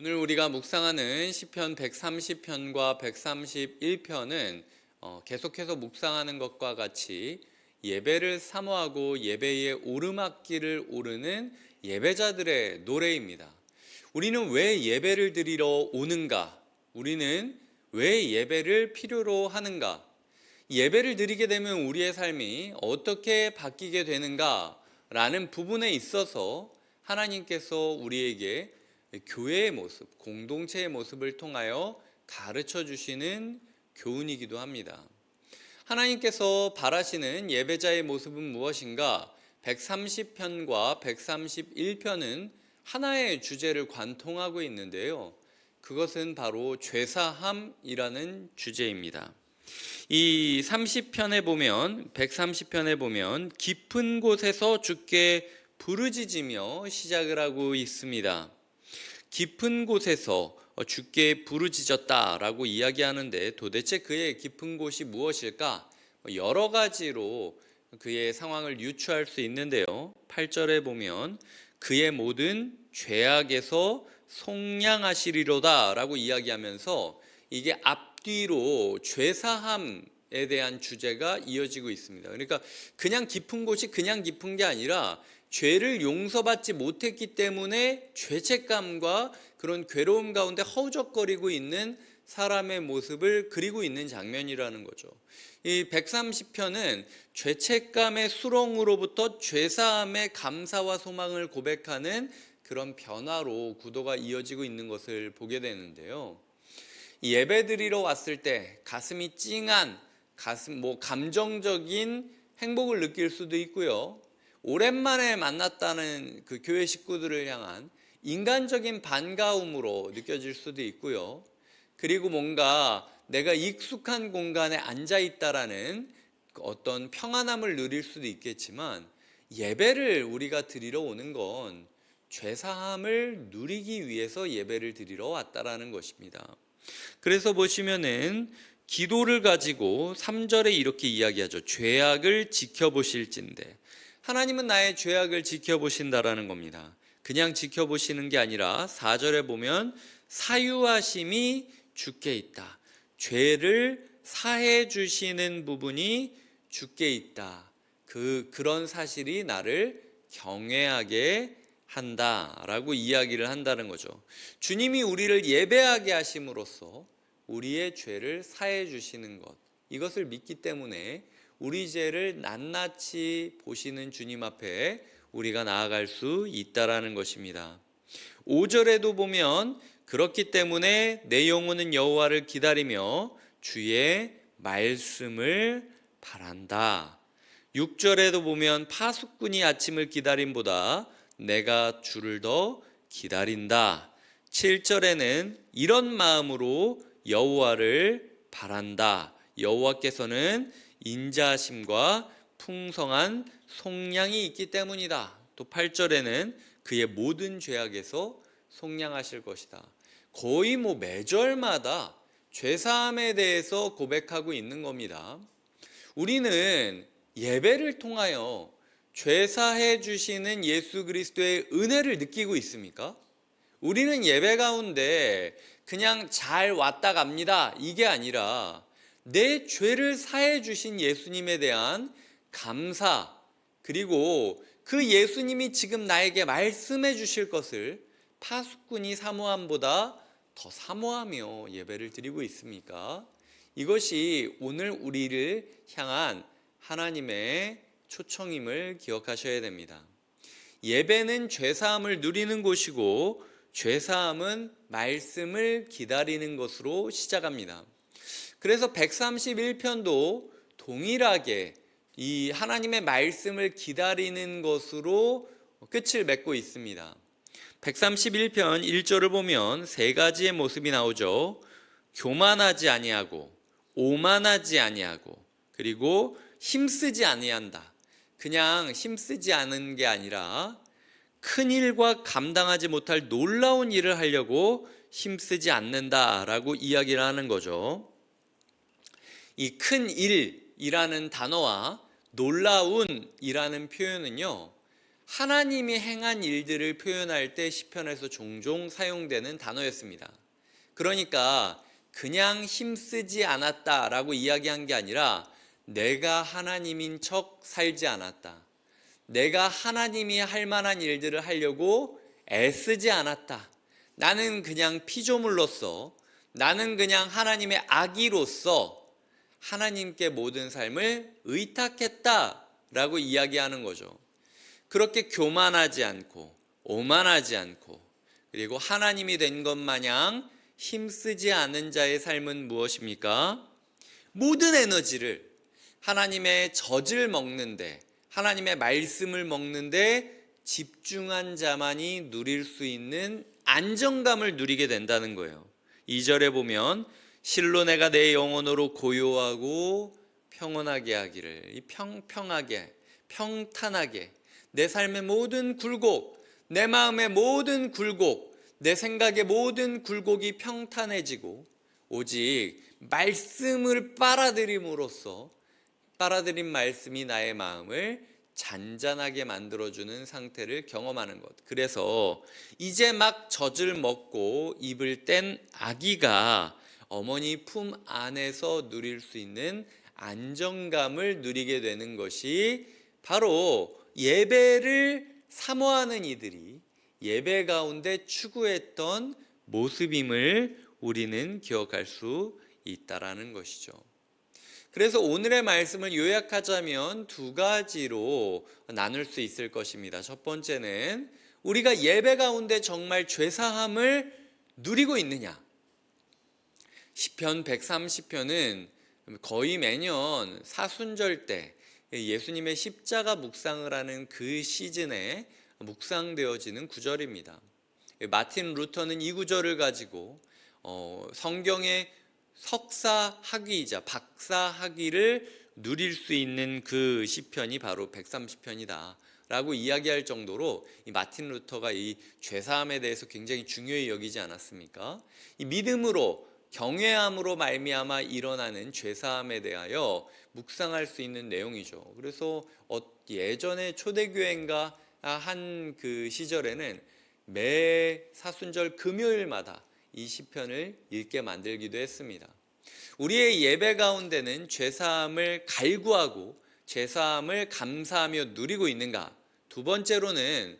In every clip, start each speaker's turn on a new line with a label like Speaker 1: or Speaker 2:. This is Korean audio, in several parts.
Speaker 1: 오늘 우리가 묵상하는 시편 130편과 131편은 계속해서 묵상하는 것과 같이 예배를 사모하고 예배의 오르막길을 오르는 예배자들의 노래입니다. 우리는 왜 예배를 드리러 오는가? 우리는 왜 예배를 필요로 하는가? 예배를 드리게 되면 우리의 삶이 어떻게 바뀌게 되는가? 라는 부분에 있어서 하나님께서 우리에게 교회의 모습, 공동체의 모습을 통하여 가르쳐 주시는 교훈이기도 합니다. 하나님께서 바라시는 예배자의 모습은 무엇인가? 130편과 131편은 하나의 주제를 관통하고 있는데요. 그것은 바로 죄사함이라는 주제입니다. 이 30편에 보면 130편에 보면 깊은 곳에서 주께 부르짖으며 시작을 하고 있습니다. 깊은 곳에서 주께 부르짖었다라고 이야기하는데 도대체 그의 깊은 곳이 무엇일까? 여러 가지로 그의 상황을 유추할 수 있는데요. 8절에 보면 그의 모든 죄악에서 속량하시리로다 라고 이야기하면서 이게 앞뒤로 죄사함에 대한 주제가 이어지고 있습니다. 그러니까 그냥 깊은 곳이 그냥 깊은 게 아니라 죄를 용서받지 못했기 때문에 죄책감과 그런 괴로움 가운데 허우적거리고 있는 사람의 모습을 그리고 있는 장면이라는 거죠. 이 130편은 죄책감의 수렁으로부터 죄사함의 감사와 소망을 고백하는 그런 변화로 구도가 이어지고 있는 것을 보게 되는데요. 예배드리러 왔을 때 가슴이 찡한 감정적인 행복을 느낄 수도 있고요. 오랜만에 만났다는 그 교회 식구들을 향한 인간적인 반가움으로 느껴질 수도 있고요. 그리고 뭔가 내가 익숙한 공간에 앉아 있다라는 어떤 평안함을 누릴 수도 있겠지만 예배를 우리가 드리러 오는 건 죄사함을 누리기 위해서 예배를 드리러 왔다라는 것입니다. 그래서 보시면은 기도를 가지고 3절에 이렇게 이야기하죠. 죄악을 지켜보실진대. 하나님은 나의 죄악을 지켜보신다라는 겁니다. 그냥 지켜보시는 게 아니라 4절에 보면 사유하심이 주께 있다. 죄를 사해 주시는 부분이 주께 있다. 그런 사실이 나를 경외하게 한다라고 이야기를 한다는 거죠. 주님이 우리를 예배하게 하심으로써 우리의 죄를 사해 주시는 것, 이것을 믿기 때문에 우리 죄를 낱낱이 보시는 주님 앞에 우리가 나아갈 수 있다라는 것입니다. 5절에도 보면 그렇기 때문에 내 영혼은 여호와를 기다리며 주의 말씀을 바란다. 6절에도 보면 파수꾼이 아침을 기다림보다 내가 주를 더 기다린다. 7절에는 이런 마음으로 여호와를 바란다. 여호와께서는 인자하심과 풍성한 속량이 있기 때문이다. 또 8절에는 그의 모든 죄악에서 속량하실 것이다. 거의 매절마다 죄사함에 대해서 고백하고 있는 겁니다. 우리는 예배를 통하여 죄사해 주시는 예수 그리스도의 은혜를 느끼고 있습니까? 우리는 예배 가운데 그냥 잘 왔다 갑니다. 이게 아니라 내 죄를 사해 주신 예수님에 대한 감사, 그리고 그 예수님이 지금 나에게 말씀해 주실 것을 파수꾼이 사모함보다 더 사모하며 예배를 드리고 있습니까? 이것이 오늘 우리를 향한 하나님의 초청임을 기억하셔야 됩니다. 예배는 죄사함을 누리는 곳이고 죄사함은 말씀을 기다리는 것으로 시작합니다. 그래서 131편도 동일하게 이 하나님의 말씀을 기다리는 것으로 끝을 맺고 있습니다. 131편 1절을 보면 세 가지의 모습이 나오죠. 교만하지 아니하고, 오만하지 아니하고, 그리고 힘쓰지 아니한다. 그냥 힘쓰지 않은 게 아니라 큰 일과 감당하지 못할 놀라운 일을 하려고 힘쓰지 않는다라고 이야기를 하는 거죠. 이 큰 일이라는 단어와 놀라운이라는 표현은요, 하나님이 행한 일들을 표현할 때 시편에서 종종 사용되는 단어였습니다. 그러니까 그냥 힘쓰지 않았다라고 이야기한 게 아니라 내가 하나님인 척 살지 않았다. 내가 하나님이 할 만한 일들을 하려고 애쓰지 않았다. 나는 그냥 피조물로서, 나는 그냥 하나님의 아기로서 하나님께 모든 삶을 의탁했다라고 이야기하는 거죠. 그렇게 교만하지 않고 오만하지 않고 그리고 하나님이 된 것 마냥 힘쓰지 않은 자의 삶은 무엇입니까? 모든 에너지를 하나님의 젖을 먹는데, 하나님의 말씀을 먹는데 집중한 자만이 누릴 수 있는 안정감을 누리게 된다는 거예요. 2절에 보면 실로 내가 내 영혼으로 고요하고 평온하게 하기를, 이 평평하게, 평탄하게 내 삶의 모든 굴곡, 내 마음의 모든 굴곡, 내 생각의 모든 굴곡이 평탄해지고 오직 말씀을 빨아들임으로써 빨아들인 말씀이 나의 마음을 잔잔하게 만들어주는 상태를 경험하는 것. 그래서 이제 막 젖을 먹고 입을 뗀 아기가 어머니 품 안에서 누릴 수 있는 안정감을 누리게 되는 것이 바로 예배를 사모하는 이들이 예배 가운데 추구했던 모습임을 우리는 기억할 수 있다라는 것이죠. 그래서 오늘의 말씀을 요약하자면 두 가지로 나눌 수 있을 것입니다. 첫 번째는 우리가 예배 가운데 정말 죄사함을 누리고 있느냐. 시편 130편은 거의 매년 사순절 때 예수님의 십자가 묵상을 하는 그 시즌에 묵상되어지는 구절입니다. 마틴 루터는 이 구절을 가지고 성경의 석사 학위이자 박사 학위를 누릴 수 있는 그 시편이 바로 130편이다 라고 이야기할 정도로 이 마틴 루터가 이 죄사함에 대해서 굉장히 중요히 여기지 않았습니까? 이 믿음으로 경외함으로 말미암아 일어나는 죄사함에 대하여 묵상할 수 있는 내용이죠. 그래서 예전에 초대교회인가 한 그 시절에는 매 사순절 금요일마다 이 시편을 읽게 만들기도 했습니다. 우리의 예배 가운데는 죄사함을 갈구하고 죄사함을 감사하며 누리고 있는가? 두 번째로는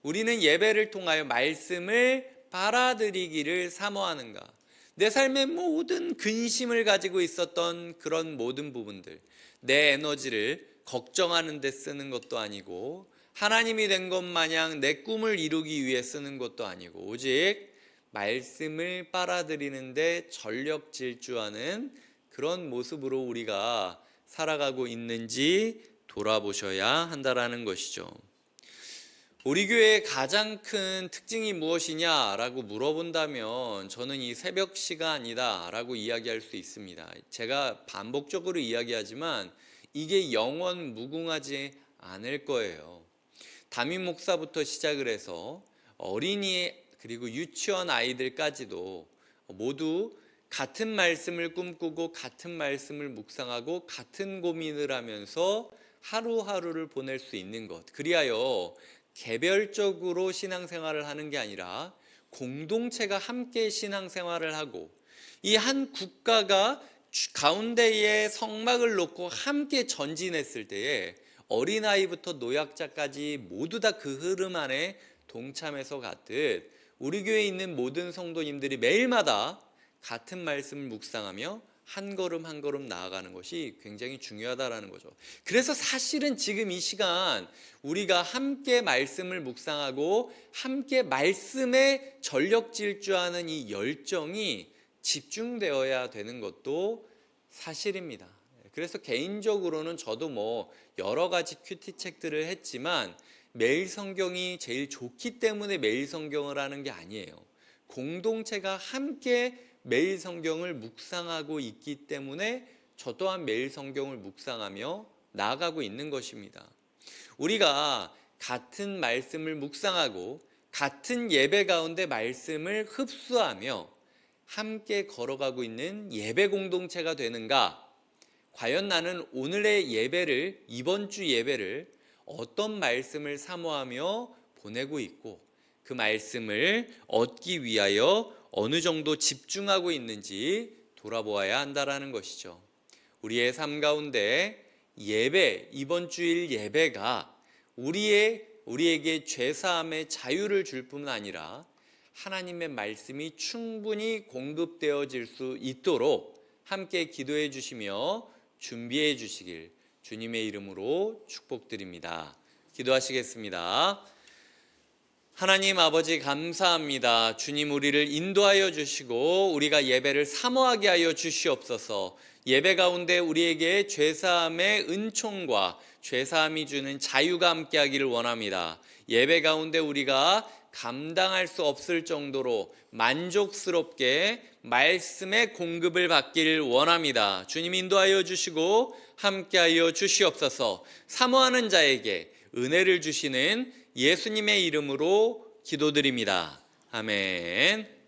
Speaker 1: 우리는 예배를 통하여 말씀을 받아들이기를 사모하는가? 내 삶의 모든 근심을 가지고 있었던 그런 모든 부분들, 내 에너지를 걱정하는 데 쓰는 것도 아니고 하나님이 된 것 마냥 내 꿈을 이루기 위해 쓰는 것도 아니고 오직 말씀을 빨아들이는데 전력 질주하는 그런 모습으로 우리가 살아가고 있는지 돌아보셔야 한다라는 것이죠. 우리 교회의 가장 큰 특징이 무엇이냐라고 물어본다면 저는 이 새벽 시간이다 라고 이야기할 수 있습니다. 제가 반복적으로 이야기하지만 이게 영원 무궁하지 않을 거예요. 담임 목사부터 시작을 해서 어린이 그리고 유치원 아이들까지도 모두 같은 말씀을 꿈꾸고 같은 말씀을 묵상하고 같은 고민을 하면서 하루하루를 보낼 수 있는 것. 그리하여 개별적으로 신앙생활을 하는 게 아니라 공동체가 함께 신앙생활을 하고 이 한 국가가 가운데에 성막을 놓고 함께 전진했을 때에 어린아이부터 노약자까지 모두 다 그 흐름 안에 동참해서 갔듯 우리 교회에 있는 모든 성도님들이 매일마다 같은 말씀을 묵상하며 한 걸음 한 걸음 나아가는 것이 굉장히 중요하다라는 거죠. 그래서 사실은 지금 이 시간 우리가 함께 말씀을 묵상하고 함께 말씀에 전력 질주하는 이 열정이 집중되어야 되는 것도 사실입니다. 그래서 개인적으로는 저도 여러 가지 큐티 책들을 했지만 매일 성경이 제일 좋기 때문에 매일 성경을 하는 게 아니에요. 공동체가 함께 매일 성경을 묵상하고 있기 때문에 저 또한 매일 성경을 묵상하며 나아가고 있는 것입니다. 우리가 같은 말씀을 묵상하고 같은 예배 가운데 말씀을 흡수하며 함께 걸어가고 있는 예배 공동체가 되는가? 과연 나는 오늘의 예배를, 이번 주 예배를 어떤 말씀을 사모하며 보내고 있고 그 말씀을 얻기 위하여 어느 정도 집중하고 있는지 돌아보아야 한다라는 것이죠. 우리의 삶 가운데 예배, 이번 주일 예배가 우리에게 죄사함의 자유를 줄 뿐 아니라 하나님의 말씀이 충분히 공급되어질 수 있도록 함께 기도해 주시며 준비해 주시길 주님의 이름으로 축복드립니다. 기도하시겠습니다. 하나님 아버지 감사합니다. 주님 우리를 인도하여 주시고 우리가 예배를 사모하게 하여 주시옵소서. 예배 가운데 우리에게 죄사함의 은총과 죄사함이 주는 자유가 함께하기를 원합니다. 예배 가운데 우리가 감당할 수 없을 정도로 만족스럽게 말씀의 공급을 받기를 원합니다. 주님 인도하여 주시고 함께하여 주시옵소서. 사모하는 자에게 은혜를 주시는 예수님의 이름으로 기도드립니다. 아멘.